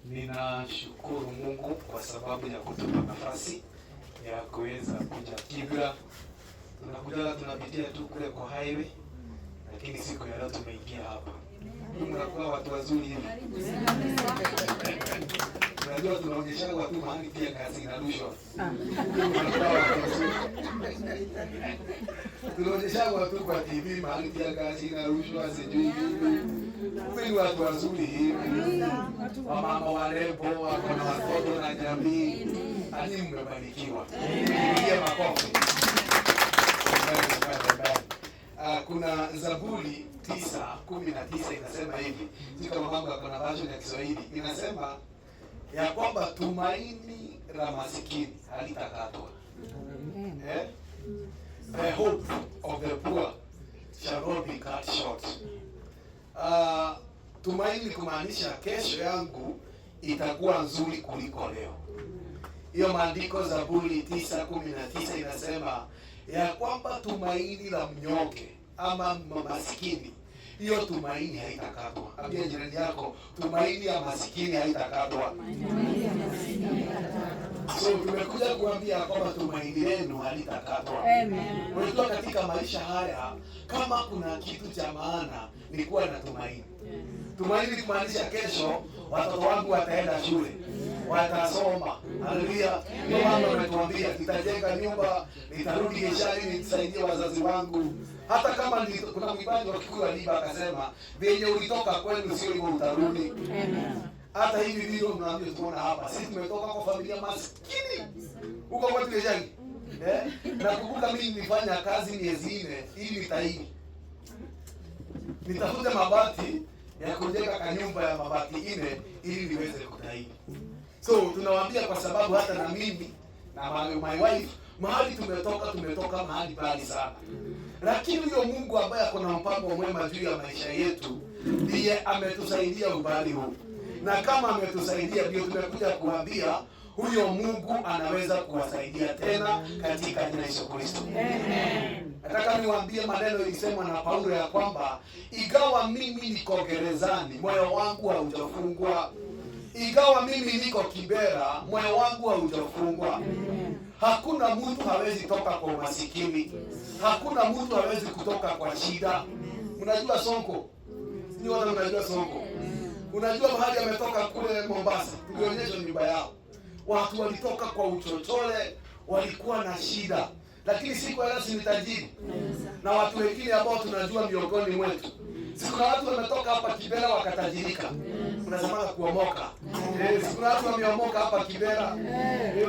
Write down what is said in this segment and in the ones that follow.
Ninashukuru Mungu kwa sababu ya kutupa nafasi ya kuweza kuja Kibra. Tunapitia tu kule kwa highway, lakini siku ya leo tumeingia hapa. Mnakuwa watu wazuri hivi. Unajua tunaonyesha watu mahali pia kazi inarushwa. Tunaonyesha watu kwa TV mahali pia kazi inarushwa sijui hivi. Ni watu wazuri hivi. Wamama warembo, wako na watoto na jamii. Ani mmebarikiwa. Pigia makofi. Kuna Zaburi 9:19 inasema hivi. Si kama mambo yako na version ya Kiswahili. Inasema ya kwamba tumaini la masikini halitakatwa. The hope of the poor shall not be cut short. Tumaini kumaanisha kesho yangu itakuwa nzuri kuliko leo. Hiyo maandiko Zaburi 9:19 inasema ya kwamba tumaini la mnyonge ama maskini, hiyo tumaini haitakatwa. Ambia jirani yako, tumaini ya maskini haitakatwa. So tumekuja kuambia kwamba tumaini lenu halitakatwa. Amen. Unajua katika maisha haya kama kuna kitu cha maana ni kuwa na tumaini. Tumaini kumaanisha kesho watoto wangu wataenda shule, watasoma. Haleluya. Ndio mama ametuambia nitajenga nyumba, nitarudi geshani nisaidie wazazi wangu. Hata kama kuna mwimbaji wa Kikuyu aliimba akasema, "Venye ulitoka kwenu sio hivyo utarudi." Amen. Hata hivi video mnaambia tunaona hapa. Sisi tumetoka kwa familia maskini. Huko kwetu geshani. Nakumbuka mimi nilifanya kazi miezi 4 ili nitaishi. Nitafute mabati ya kujenga kanyumba ya mabati 4 ili niweze kutaishi. So tunawaambia kwa sababu hata na mimi na my wife mahali tumetoka mahali mbali sana. Lakini huyo Mungu ambaye ako na mpango mwema juu ya maisha yetu ndiye ametusaidia umbali huu. Na kama ametusaidia ndio tumekuja kuambia huyo Mungu anaweza kuwasaidia tena katika jina la Yesu Kristo. Amen. Nataka niwaambie maneno yalisemwa na Paulo ya kwamba ingawa mimi niko gerezani, moyo wangu haujafungwa. Ingawa mimi niko Kibera, moyo wangu haujafungwa. Hakuna mtu hawezi toka kwa umasikini. Hakuna mtu hawezi kutoka kwa shida. Unajua Sonko? Ni watu wanajua Sonko. Unajua mahali ametoka kule Mombasa, tulionyesha nyumba yao. Watu walitoka kwa uchochole, walikuwa na shida. Lakini siku ya leo ni tajiri. Na watu wengine ambao tunajua miongoni mwetu. Siku na watu wametoka hapa Kibera wakatajirika. Unasema kuomoka. Kuna watu wameomoka hapa Kibera.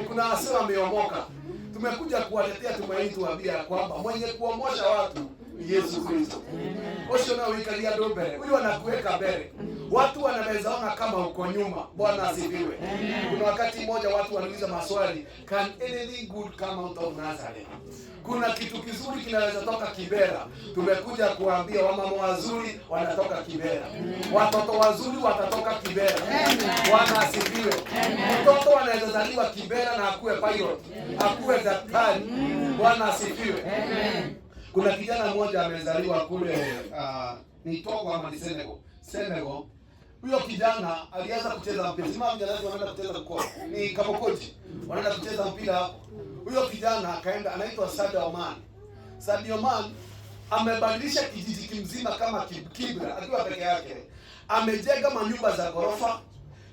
Kuna wasio wameomoka. Tumekuja kuwaletea tumaini tuambia kwamba mwenye kuomosha watu ni Yesu Kristo. Osho na uikalia mbele. Huyu anakuweka mbele. Watu wanaweza ona kama uko nyuma. Bwana asifiwe. Kuna wakati mmoja watu wanauliza maswali, can anything good come out of Nazareth? Kuna kitu kizuri kinaweza toka Kibera. Tumekuja kuambia wamama wazuri wanatoka Kibera. Watoto wazuri watatoka Kibera. Bwana asifiwe. Mtoto anaweza zaliwa Kibera na akuwe pilot, akuwe daktari. Bwana asifiwe. Kuna kijana mmoja amezaliwa kule ni Togo ama ni Senegal. Huyo kijana alianza kucheza mpira. Sima vijana wanaenda kucheza kwa ni Kabokoji. Wanaenda kucheza mpira hapo. Huyo kijana akaenda anaitwa Sadio Man. Sadio Man amebadilisha kijiji kimzima kama Kibra akiwa peke yake. Amejenga manyumba za ghorofa.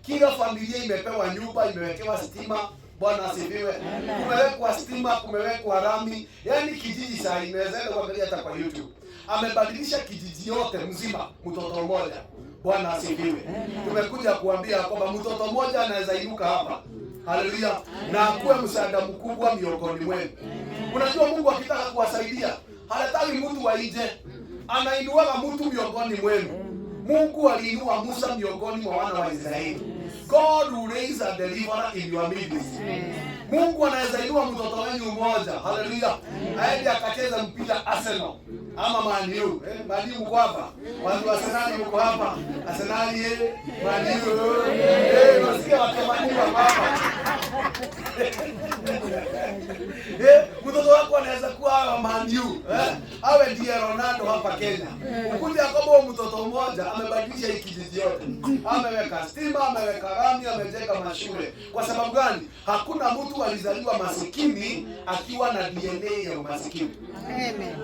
Kila familia imepewa nyumba, imewekewa stima. Bwana asifiwe. Kumewekwa stima, kumewekwa rami. Yaani kijiji sasa inaweza kuangalia hata kwa YouTube. Amebadilisha kijiji yote mzima mtoto mmoja. Bwana asifiwe. Tumekuja kuambia kwamba mtoto mmoja anaweza inuka hapa. Haleluya. Na akuwe msaada mkubwa miongoni mwenu. Unajua Mungu akitaka kuwasaidia, hataki mtu wa nje. Anainuaga mtu miongoni mwenu. Mungu aliinua Musa miongoni mwa wana wa Israeli. God will raise a deliverer in your midst. Mungu anaweza inua mtoto wenu mmoja. Haleluya. Aende akacheza mpira Arsenal ama Man U. Man U mko hapa. Watu wa Arsenal mko hapa. Arsenal Man U. Unasikia watu wa Man U hapa. Mtoto wako anaweza kuwa Man U. awe ndiye Ronaldo hapa Kenya. Ukuja kama mtoto mmoja amebadilisha hii kijiji yote. Ameweka stima, ameweka rami, amejenga mashule. Kwa sababu gani? Hakuna mtu alizaliwa masikini akiwa na DNA ya umasikini. Amen.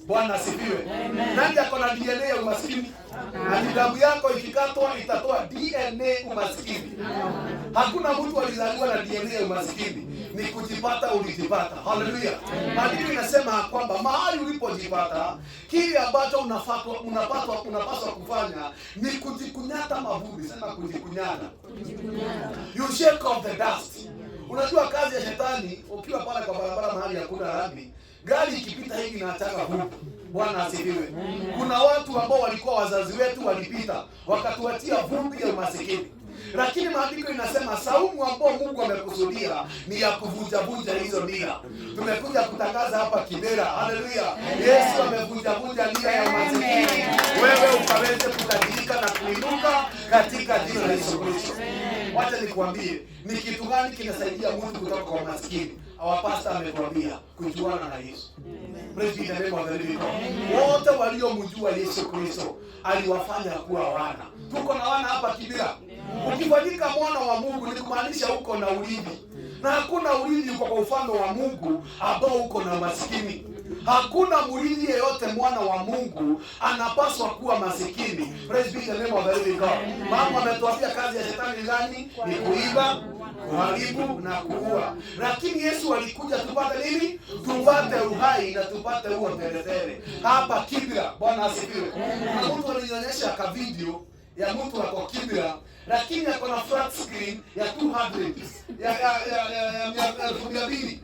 Bwana asifiwe. Nani ako na DNA ya umasikini? Na damu yako ikikatwa itatoa DNA umasikini. Hakuna mtu alizaliwa na DNA ya umasikini. Ni kujipata ulijipata. Haleluya. Maandiko inasema kwamba mahali ulipojipata, kile ambacho unapaswa kufanya ni kujikunyata mavumbi. Sema kujikunyata. You shake off the dust. Unajua kazi ya shetani ukiwa pale kwa barabara mahali hakuna lami, gari ikipita hivi na ataka vumbi. Bwana asifiwe. Kuna watu ambao walikuwa wazazi wetu walipita wakatuatia vumbi ya umasikini. Lakini maandiko inasema saumu ambao Mungu amekusudia ni ya kuvunja hizo nia. Tumekuja kutangaza hapa Kibera. Haleluya. Yesu amevunja nia ya umasikini. Wewe ukaweze kutajirika na kuinuka katika jina la Yesu Kristo. Wacha nikwambie, ni kitu gani kinasaidia mtu kutoka kwa umasikini? Our pastor ametuambia kujuana na Yesu. Praise the name of the living God. Wote waliomjua Yesu Kristo aliwafanya kuwa wana. Tuko na wana hapa Kibera. Ukifanyika mwana wa Mungu ni kumaanisha uko na urithi. Na hakuna urithi uko kwa ufalme wa Mungu ambao uko na masikini. Hakuna murithi yeyote mwana wa Mungu anapaswa kuwa masikini. Praise be the name of the living God. Mama ametuambia kazi ya shetani gani? Ni kuiba, kuharibu na kuua. Lakini Yesu alikuja tupate nini? Tupate uhai na tupate huo teletele. Hapa Kibera, Bwana asifiwe. Na mtu alionyesha ka video ya mtu wako Kibera, lakini ako na flat screen ya 200 ya 200.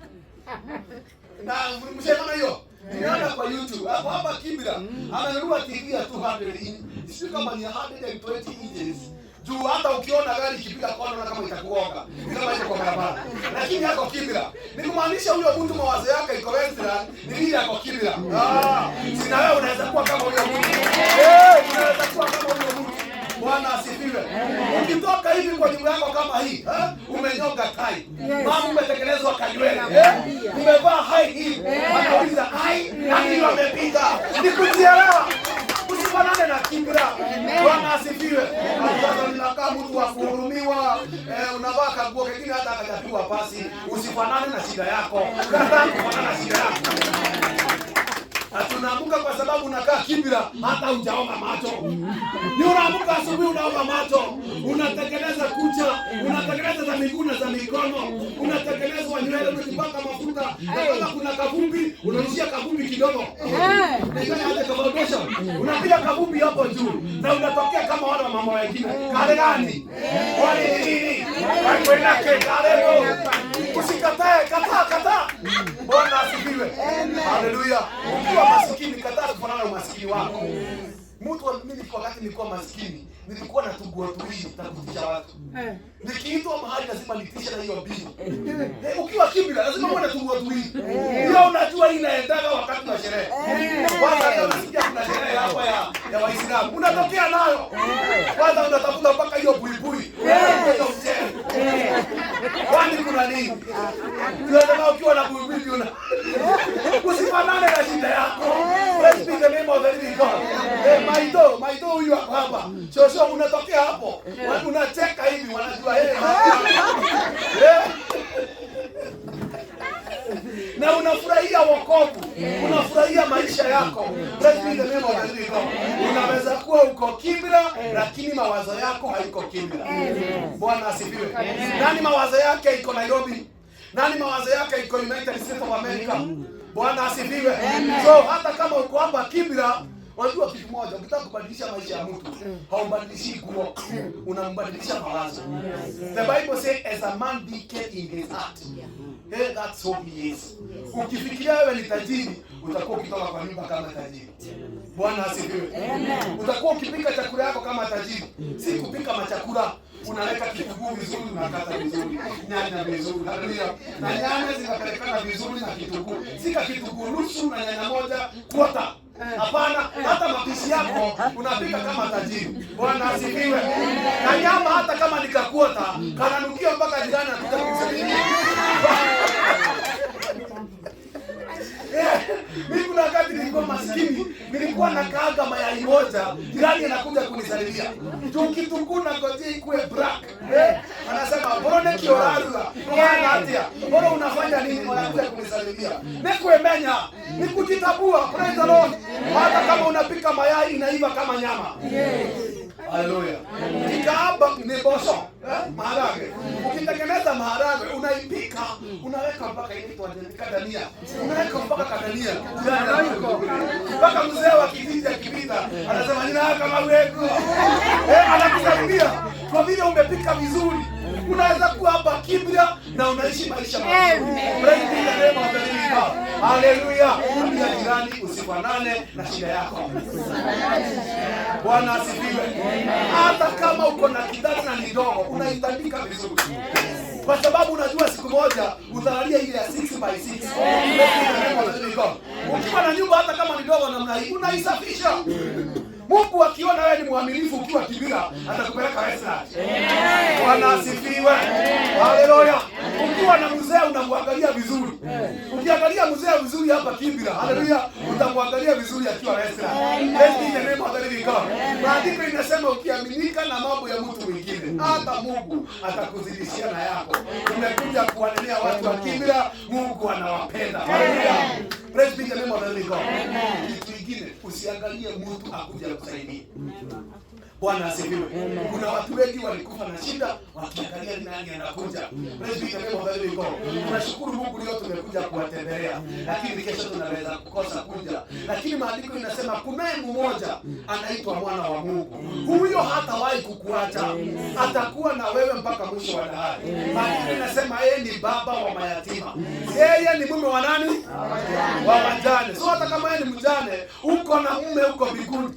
Na mshaona hiyo? Nimeona kwa YouTube. Hapa Kibera amenunua TV ya 200 inch. Sio kama ni 120 inches. Juu hata ukiona gari ikipiga kona na kama itakugonga. Kama iko kwa barabara. Lakini yako Kibera. Ni kumaanisha huyo mtu mawazo yake iko restaurant, ni nini yako Kibera. Sina wewe unaweza kuwa kama huyo mtu. Unaweza kuwa kama huyo mtu. Bwana asifiwe. Ukitoka hivi kwa nyumba yako kama hii, umenyonga tai. Mama umetekelezwa kanywele. Umevaa high heel. Wanauliza hai, nani wamepiga? Nikujielewa. Usifanane na Kibera. Bwana asifiwe. Sasa ninakaa mtu wa kuhurumiwa, unavaa kaguo kingine hata akajapigwa pasi. Usifanane na shida yako. Kataa kufanana na shida yako. Tunaamka kwa sababu unakaa Kibera hata hujaomba macho. Ni unaamka asubuhi unaomba macho, unatekeleza kucha, unatekeleza za miguu na za mikono, unatekeleza nywele, unajipaka mafuta, na kama kuna kavumbi, unaishia kavumbi kidogo. Ndio hata kabadosha. Unapiga kavumbi hapo juu na unatokea kama wale mama wengine. Kale gani? Wale nini? Wakwenda kale. Usikatae, kataa. Bwana asifiwe. Haleluya. Ukiwa masikini kataa kufanana na masikini wako. Mimi wakati nilikuwa maskini, nilikuwa na tugua tuwili na kutisha watu. Nikiitwa mahali lazima nitishe na hiyo bili. Ukiwa Kibera lazima uwe na tugua tuwili. Hiyo unajua inaendaga wakati wa sherehe. Kwanza leo nasikia kuna sherehe hapa ya Waislamu. Unatokea nayo. Kwanza unatafuta mpaka hiyo buibui. Kwani kuna nini? Unataka ukiwa na buibui una. Usifanane na shida yako. Let's be the name of the living God. Maito huyu hapa. Shosho unatokea hapo. Unacheka hivi wanajua na unafurahia wokovu. Unafurahia maisha yako. Let's be the name of the living God. Unaweza kuwa uko Kibera lakini mawazo yako haiko Kibera. Bwana asifiwe. Nani mawazo yake iko Nairobi? Nani mawazo yake iko United States of America? Bwana asifiwe. So hata kama uko hapa Kibera, unajua kitu moja, ukitaka kubadilisha maisha ya mtu, haubadilishi nguo, unambadilisha mawazo. The Bible says as a man decay in his heart, that's who he is. Ukifikiria wewe ni tajiri, utakuwa ukitoka kwa nyumba kama tajiri. Bwana asifiwe. Utakuwa ukipika chakula yako kama tajiri, si kupika machakula. Unaweka kitunguu vizuri, unakata vizuri, nyanya vizuri. Haleluya. Na nyanya zinapelekana vizuri na kitunguu. Sika kitunguu nusu na nyanya moja kwota. Hapana, hata mapishi yako unapika kama tajiri. Bwana asifiwe. Na nyama hata kama nikakuota, kananukia mpaka jirani anakuja kukusalimia. Mimi kuna wakati moja, jirani anakuja kunisalimia. Tukitukuna ngoje ikue black. Anasema, "Mbona kiorarua? Mbona unafanya nini unakuja kunisalimia?" Nikuemenya, nikujitabua, praise the Lord. Hata kama unapika mayai inaiva kama nyama. Haleluya. Kikaaba ni boso, maharage. Ukitengeneza maharage unaipika, unaweka mpaka inaitwa kadania. Unaweka mpaka kadania. Mpaka mzee wa kijiji akipita, anasema nina kama weko. Anakusalimia kwa vile umepika vizuri. Unaweza kuwa hapa Kibra na unaishi maisha mazuri. Praise the name of the living God. Haleluya. Ambia jirani usifanane na shida yako. Bwana asifiwe. Hata kama uko na kitanda ni ndogo, unaitandika vizuri. Kwa sababu unajua siku moja utalalia ile ya 6x6. Ukiwa na nyumba hata kama ni ndogo namna hii, unaisafisha. Mungu akiona wewe ni mwaminifu ukiwa Kibira, atakupeleka restaurant. Bwana asifiwe. Haleluya. Ukiwa na mzee unamwangalia vizuri. Ukiangalia mzee vizuri hapa Kibira, haleluya, utamwangalia vizuri akiwa restaurant. Praise the name of the living God. Maandiko inasema ukiaminika na mambo ya mtu mwingine, hata Mungu atakuzidishia na yako. Tumekuja kuwanenea watu wa Kibira, Mungu anawapenda. Haleluya. Praise the name of the living God. Kitu kingine, usiangalie mtu akuja kusaidia. Bwana asifiwe. Kuna watu wengi walikufa na shida wakiangalia ni nani anakuja. Praise the name of the living God. Tunashukuru Mungu leo tumekuja kuwatembelea, lakini kesho tunaweza kukosa kuja. Lakini maandiko inasema kunaye mmoja anaitwa mwana wa Mungu. Huyo hatawahi kukuacha. Atakuwa na wewe mpaka mwisho wa dahari. Maandiko inasema yeye ni baba wa mayatima. Yeye ni mume wa nani? Wa wajane. So hata kama yeye ni mjane, uko na mume uko mbinguni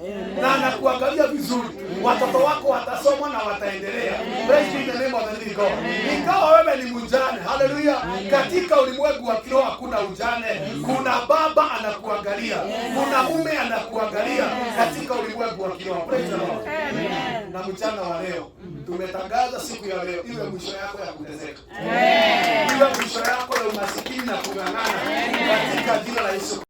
na anakuangalia vizuri. Watoto wako watasoma na wataendelea. Praise the name of the living God. Ingawa wewe ni mjane, haleluya, katika ulimwengu wa kiroho hakuna ujane. Kuna baba anakuangalia, kuna mume anakuangalia katika ulimwengu wa kiroho. Praise the Lord. Na mchana wa leo tumetangaza siku ya leo iwe mwisho yako ya kuteseka. Iwe mwisho yako ya umasikini na kung'ang'ana katika jina la Yesu.